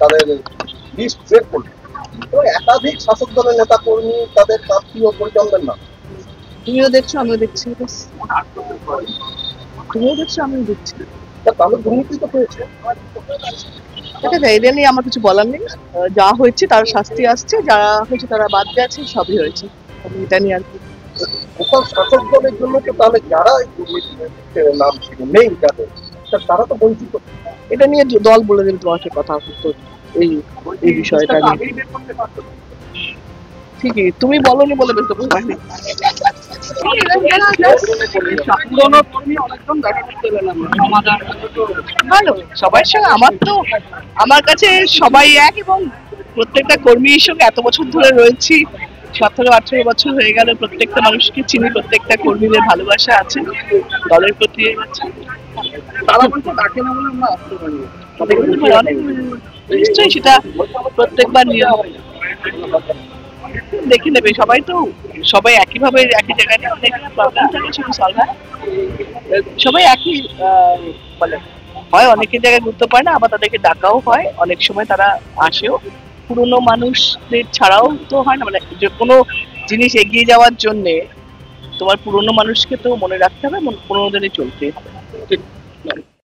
তাদের লিস্ট বের করলো, তো একাধিক শাসক দলের নেতা কর্মী তাদের প্রার্থী ও পরিচন্দ্রের নাম। তুমিও দেখছো, আমিও দেখছি, তুমিও দেখছো, আমিও দেখছি। তাহলে দুর্নীতি তো হয়েছে। দেখা যায়, এটা নিয়ে আমার কিছু বলার নেই। যা হয়েছে তার শাস্তি আসছে, যারা হয়েছে তারা বাদ গেছে, সবই হয়েছে। এটা নিয়ে আর কি। কোথাও শাসক দলের জন্য তো তাহলে যারা এই দুর্নীতির নাম ছিল নেই যাদের, তারা তো বঞ্চিত। এটা নিয়ে দল বলে দেবে তোমাকে কথা হতো এই এই বিষয়টা নিয়ে। ঠিকই, তুমি বলনি বলে বের করতে পারিনি। ভালো, সবার সঙ্গে আমার কাছে সবাই এক, এবং প্রত্যেকটা কর্মীর সঙ্গে এত বছর ধরে রয়েছি, 17-18 বছর হয়ে গেল, প্রত্যেকটা মানুষকে চিনি, প্রত্যেকটা কর্মীদের ভালোবাসা আছে দলের প্রতি। নিশ্চয়ই সেটা প্রত্যেকবার নিয়ম দেখে নেবে। সবাই একইভাবে একই জায়গায় নেই, অনেক প্রবলেম থাকে, সেটা সলভ হয়। সবাই একই মানে হয়, অনেকের জায়গায় গুরুত্ব পায় না, আবার তাদেরকে ডাকাও হয়, অনেক সময় তারা আসেও। পুরোনো মানুষদের ছাড়াও তো হয় না, মানে যে কোনো জিনিস এগিয়ে যাওয়ার জন্য তোমার পুরোনো মানুষকে তো মনে রাখতে হবে, পুরোনো দিনে চলতে হবে।